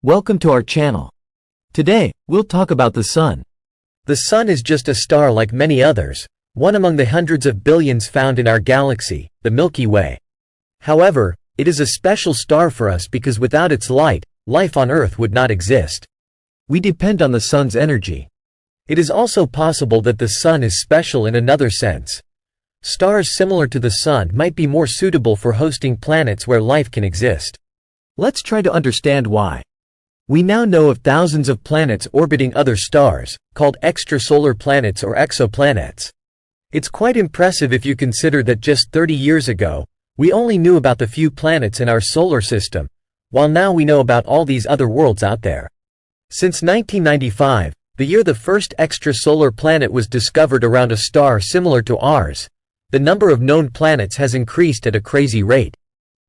Welcome to our channel. Today, we'll talk about the Sun. The Sun is just a star like many others, one among the hundreds of billions found in our galaxy, the Milky Way. However, it is a special star for us because without its light, life on Earth would not exist. We depend on the Sun's energy. It is also possible that the Sun is special in another sense. Stars similar to the Sun might be more suitable for hosting planets where life can exist. Let's try to understand why. We now know of thousands of planets orbiting other stars, called extrasolar planets or exoplanets. It's quite impressive if you consider that just 30 years ago, we only knew about the few planets in our solar system, while now we know about all these other worlds out there. Since 1995, the year the first extrasolar planet was discovered around a star similar to ours, the number of known planets has increased at a crazy rate.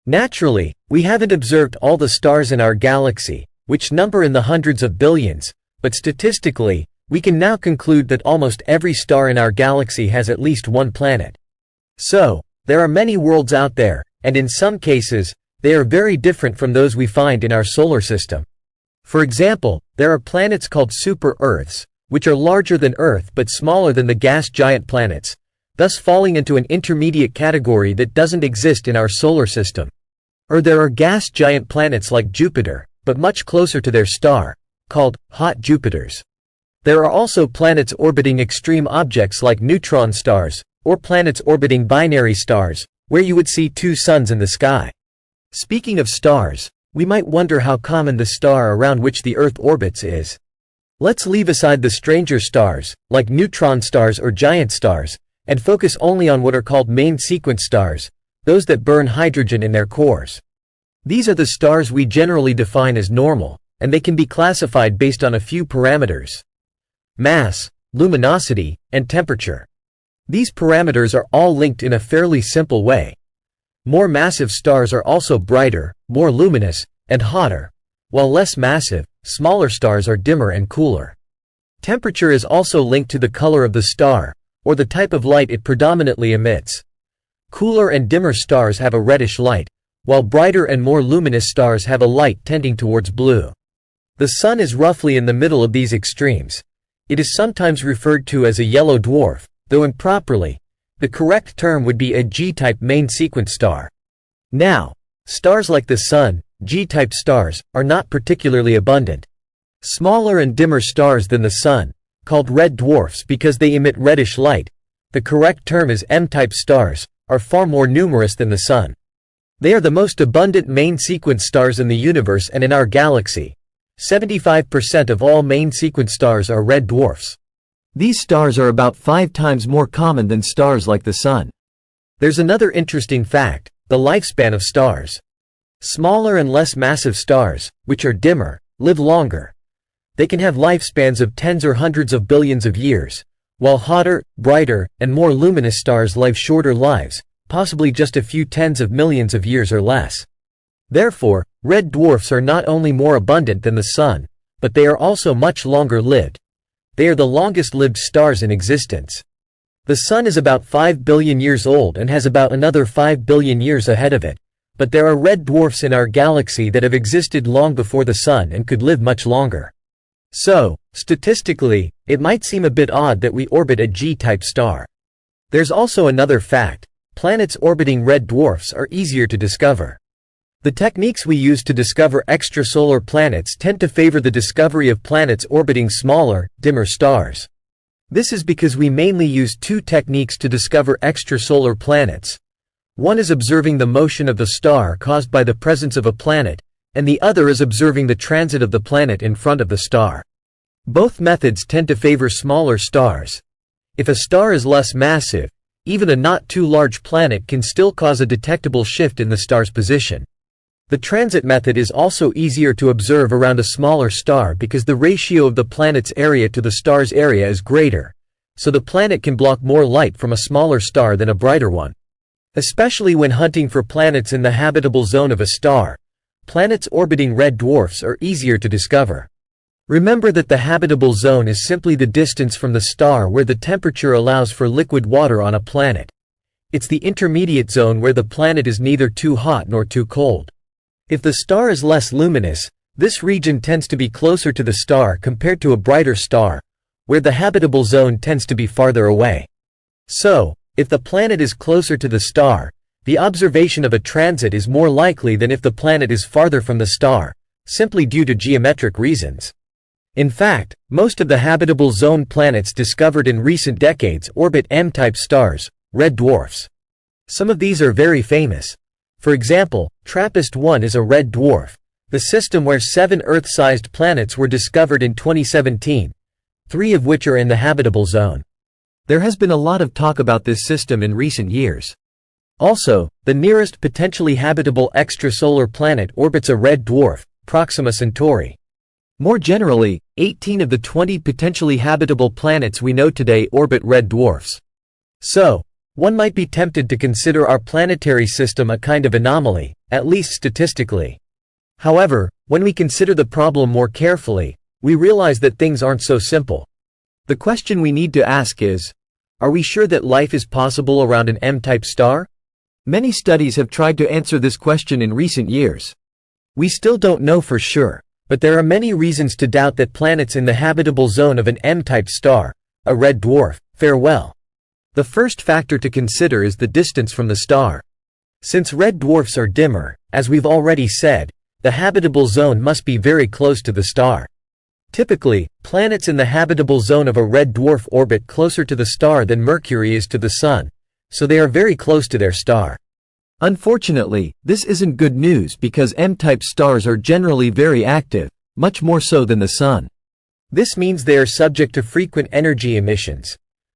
Naturally, we haven't observed all the stars in our galaxy, which number in the hundreds of billions, but statistically, we can now conclude that almost every star in our galaxy has at least one planet. So, there are many worlds out there, and in some cases, they are very different from those we find in our solar system. For example, there are planets called super-Earths, which are larger than Earth but smaller than the gas giant planets, thus falling into an intermediate category that doesn't exist in our solar system. Or there are gas giant planets like Jupiter, but much closer to their star, called hot Jupiters. There are also planets orbiting extreme objects like neutron stars, or planets orbiting binary stars, where you would see two suns in the sky. Speaking of stars, we might wonder how common the star around which the Earth orbits is. Let's leave aside the stranger stars, like neutron stars or giant stars, and focus only on what are called main sequence stars, those that burn hydrogen in their cores. These are the stars we generally define as normal, and they can be classified based on a few parameters: mass, luminosity, and temperature. These parameters are all linked in a fairly simple way. More massive stars are also brighter, more luminous, and hotter, while less massive, smaller stars are dimmer and cooler. Temperature is also linked to the color of the star, or the type of light it predominantly emits. Cooler and dimmer stars have a reddish light, while brighter and more luminous stars have a light tending towards blue. The Sun is roughly in the middle of these extremes. It is sometimes referred to as a yellow dwarf, though improperly. The correct term would be a G-type main sequence star. Now, stars like the Sun, G-type stars, are not particularly abundant. Smaller and dimmer stars than the Sun, called red dwarfs because they emit reddish light, the correct term is M-type stars, are far more numerous than the Sun. They are the most abundant main sequence stars in the universe and in our galaxy. 75% of all main sequence stars are red dwarfs. These stars are about 5 times more common than stars like the Sun. There's another interesting fact: the lifespan of stars. Smaller and less massive stars, which are dimmer, live longer. They can have lifespans of tens or hundreds of billions of years, while hotter, brighter, and more luminous stars live shorter lives, possibly just a few tens of millions of years or less. Therefore, red dwarfs are not only more abundant than the Sun, but they are also much longer lived. They are the longest-lived stars in existence. The Sun is about 5 billion years old and has about another 5 billion years ahead of it, but there are red dwarfs in our galaxy that have existed long before the Sun and could live much longer. So, statistically, it might seem a bit odd that we orbit a G-type star. There's also another fact: planets orbiting red dwarfs are easier to discover. The techniques we use to discover extrasolar planets tend to favor the discovery of planets orbiting smaller, dimmer stars. This is because we mainly use two techniques to discover extrasolar planets. One is observing the motion of the star caused by the presence of a planet, and the other is observing the transit of the planet in front of the star. Both methods tend to favor smaller stars. If a star is less massive, even a not too large planet can still cause a detectable shift in the star's position. The transit method is also easier to observe around a smaller star because the ratio of the planet's area to the star's area is greater, so the planet can block more light from a smaller star than a brighter one. Especially when hunting for planets in the habitable zone of a star, planets orbiting red dwarfs are easier to discover. Remember that the habitable zone is simply the distance from the star where the temperature allows for liquid water on a planet. It's the intermediate zone where the planet is neither too hot nor too cold. If the star is less luminous, This region tends to be closer to the star compared to a brighter star, where the habitable zone tends to be farther away. So, if the planet is closer to the star, the observation of a transit is more likely than if the planet is farther from the star, simply due to geometric reasons. In fact, most of the habitable zone planets discovered in recent decades orbit M-type stars, red dwarfs. Some of these are very famous. For example, TRAPPIST-1 is a red dwarf, the system where 7 Earth-sized planets were discovered in 2017, 3 of which are in the habitable zone. There has been a lot of talk about this system in recent years. Also, the nearest potentially habitable extrasolar planet orbits a red dwarf, Proxima Centauri. More generally, 18 of the 20 potentially habitable planets we know today orbit red dwarfs. So, one might be tempted to consider our planetary system a kind of anomaly, at least statistically. However, when we consider the problem more carefully, we realize that things aren't so simple. The question we need to ask is, are we sure that life is possible around an M-type star? Many studies have tried to answer this question in recent years. We still don't know for sure, but there are many reasons to doubt that planets in the habitable zone of an M-type star, a red dwarf, fare well. The first factor to consider is the distance from the star. Since red dwarfs are dimmer, as we've already said, the habitable zone must be very close to the star. Typically, planets in the habitable zone of a red dwarf orbit closer to the star than Mercury is to the Sun, so they are very close to their star. Unfortunately, this isn't good news because M-type stars are generally very active, much more so than the Sun. This means they are subject to frequent energy emissions.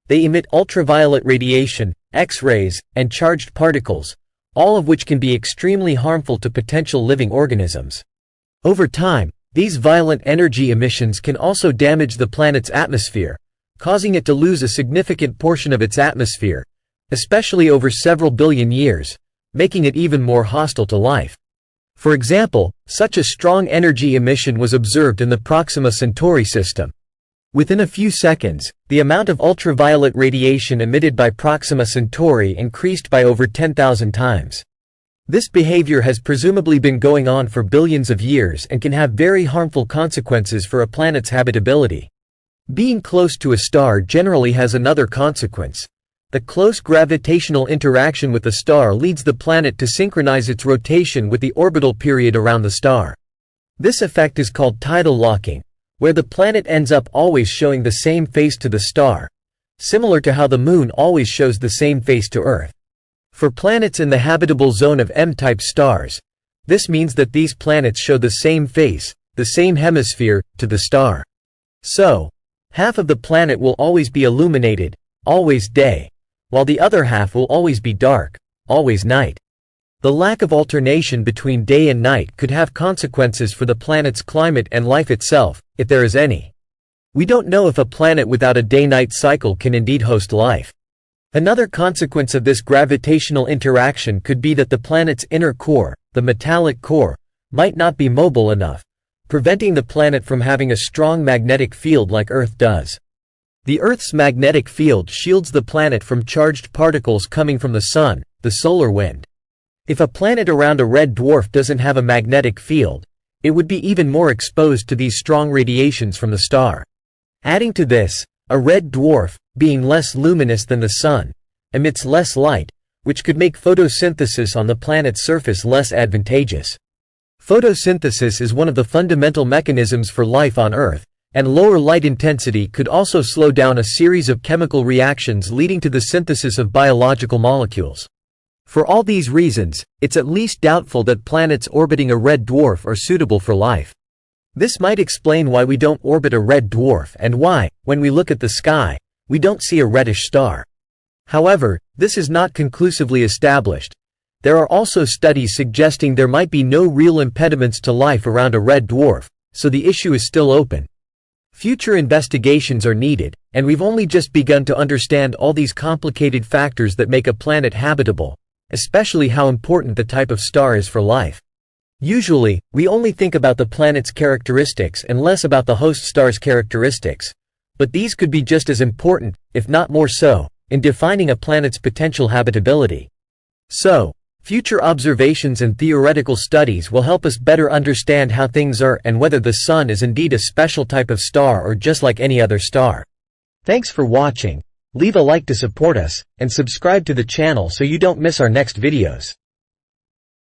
They emit ultraviolet radiation, X-rays, and charged particles, all of which can be extremely harmful to potential living organisms. Over time, these violent energy emissions can also damage the planet's atmosphere, causing it to lose a significant portion of its atmosphere, especially over several billion years, making it even more hostile to life. For example, such a strong energy emission was observed in the Proxima Centauri system. Within a few seconds, the amount of ultraviolet radiation emitted by Proxima Centauri increased by over 10,000 times. This behavior has presumably been going on for billions of years and can have very harmful consequences for a planet's habitability. Being close to a star generally has another consequence. The close gravitational interaction with the star leads the planet to synchronize its rotation with the orbital period around the star. This effect is called tidal locking, where the planet ends up always showing the same face to the star, similar to how the Moon always shows the same face to Earth. For planets in the habitable zone of M-type stars, this means that these planets show the same face, the same hemisphere, to the star. So, half of the planet will always be illuminated, always day, while the other half will always be dark, always night. The lack of alternation between day and night could have consequences for the planet's climate and life itself, if there is any. We don't know if a planet without a day-night cycle can indeed host life. Another consequence of this gravitational interaction could be that the planet's inner core, the metallic core, might not be mobile enough, preventing the planet from having a strong magnetic field like Earth does. The Earth's magnetic field shields the planet from charged particles coming from the Sun, the solar wind. If a planet around a red dwarf doesn't have a magnetic field, it would be even more exposed to these strong radiations from the star. Adding to this, a red dwarf, being less luminous than the Sun, emits less light, which could make photosynthesis on the planet's surface less advantageous. Photosynthesis is one of the fundamental mechanisms for life on Earth, and lower light intensity could also slow down a series of chemical reactions leading to the synthesis of biological molecules. For all these reasons, it's at least doubtful that planets orbiting a red dwarf are suitable for life. This might explain why we don't orbit a red dwarf and why, when we look at the sky, we don't see a reddish star. However, this is not conclusively established. There are also studies suggesting there might be no real impediments to life around a red dwarf, so the issue is still open. Future investigations are needed, and we've only just begun to understand all these complicated factors that make a planet habitable, especially how important the type of star is for life. Usually, we only think about the planet's characteristics and less about the host star's characteristics, but these could be just as important, if not more so, in defining a planet's potential habitability. So, Future observations and theoretical studies will help us better understand how things are and whether the Sun is indeed a special type of star or just like any other star. Thanks for watching. Leave a like to support us, and subscribe to the channel so you don't miss our next videos.